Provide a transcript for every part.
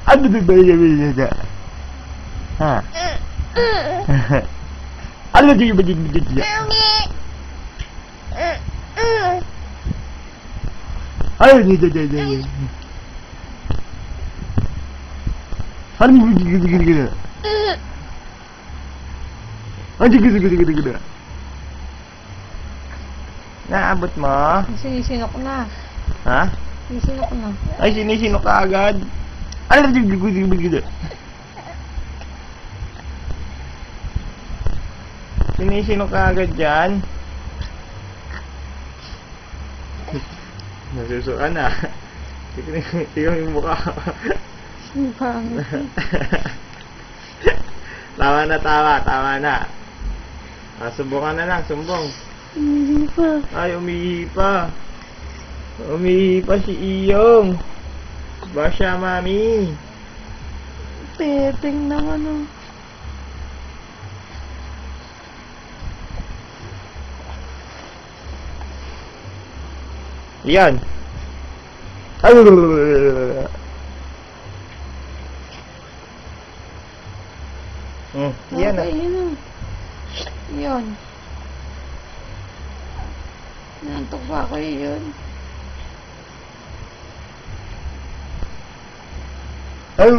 Ano ba ba? Ha? Ano ba ba? Ano naabot mo? Sinisinok na. Ha? Sinisinok na. Ay, sinisino ka agad. Ano na sinisino ka agad dyan? Nasusuan na. Tingnan yung mukha. Ang pangit. Tama na. Subukan na lang, sumbong. Hindi pa. Ay, umihi pa. Umihi pa si Iyong. Basya, mami. Peteng naman oh. Yan. Ay, yan na. Okay, yun oh. Yun. Nantok ba ako yun? Ay.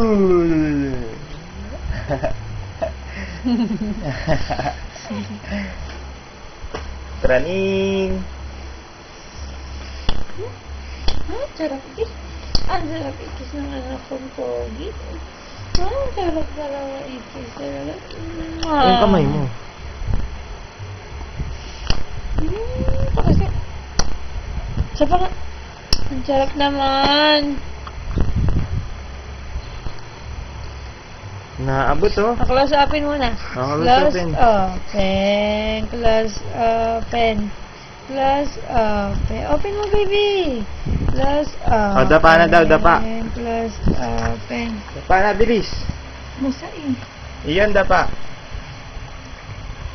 Traning. Sarap ikis. Ang sarap ikis ng anak kong pogi. Ang sarap talaga ikis. Yung kamay mo. Ito kasi. Sa pa nga. Ang sarap naman. Naabot oh. Close upin muna. Close open. Close open. Close open. Open mo, baby. Close open. Dapa na daw, dapa. Close open. Dapa na, bilis. Masain. Iyan, dapa.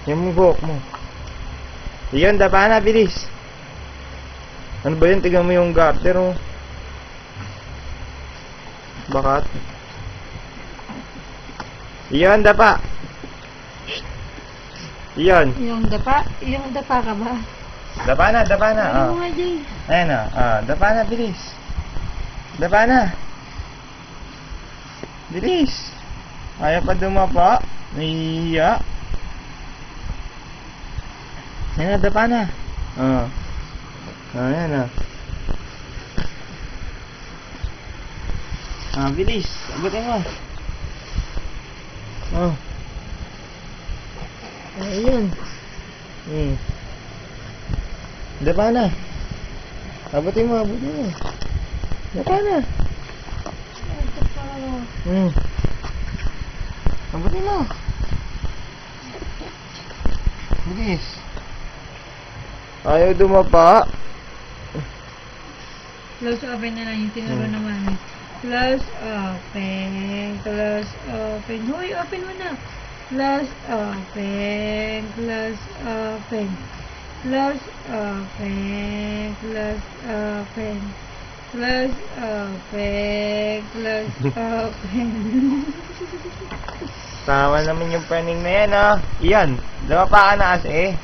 Yung buhok mo. Iyan, dapa na, bilis. Ano ba yun? Tignan mo yung garter oh. Bakat. Iyan, dapa. Iyan. Yung dapa ka ba? Dapa na. Ano nga dyan? Ayan o. Dapa na, bilis. Dapa na. Bilis. Ayaw pa dumapa. Nahihiya. Ayan na, dapa na. Ayan o. Bilis. Abutin mo. Ayun. Dapa na. Abutin mo. Dapa na. Abutin mo. Bilis. Ayaw dumapa. Close open na lang yung tinuro naman. Close open. Close open. Hoy, open mo na. Close open. Close open. Close open. Close open. Close open. Close open. Tama naman yung paning na yan ah. Iyan. Dapa ka na kasi.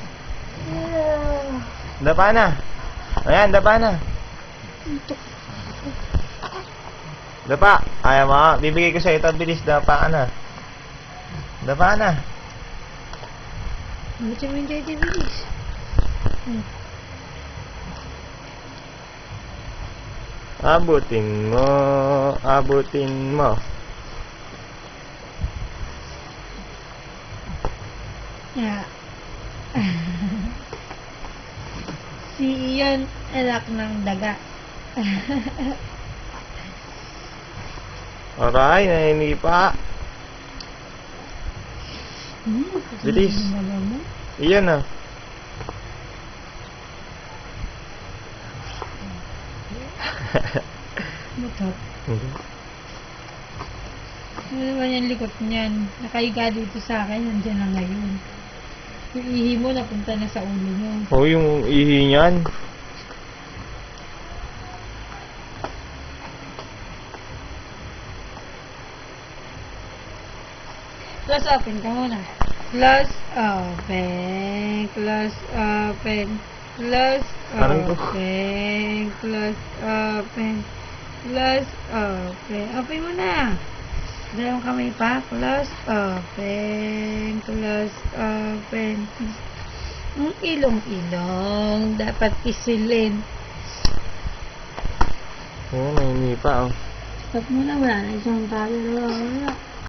Dapa na. Ayan, dapa na. Dapa. Ayaw mo. Bibigay ko sa ito. Bilis. Dapa ka na. Dapa na. Ba't yung hindi bilis? Abutin mo. Abutin mo. Yeah. Si Iyon, anak ng daga. Aray, naninipa. Bilis. Iyan na. Mutot. Ano naman yung likot niyan? Nakahiga dito sa akin, nandiyan na ngayon. Yung ihi mo, napunta na sa ulo mo. Oh, yung ihi niyan. Close open ka muna. Close open. Close open. Close Parang ko. open. Close open. Close open. Open mo na. Dalawang kamay pa. Close open. Close open. Ang ilong-ilong. Dapat pisilin. Oo, may hindi pa, oh. Stop muna. Wala na isang tayo. Wala.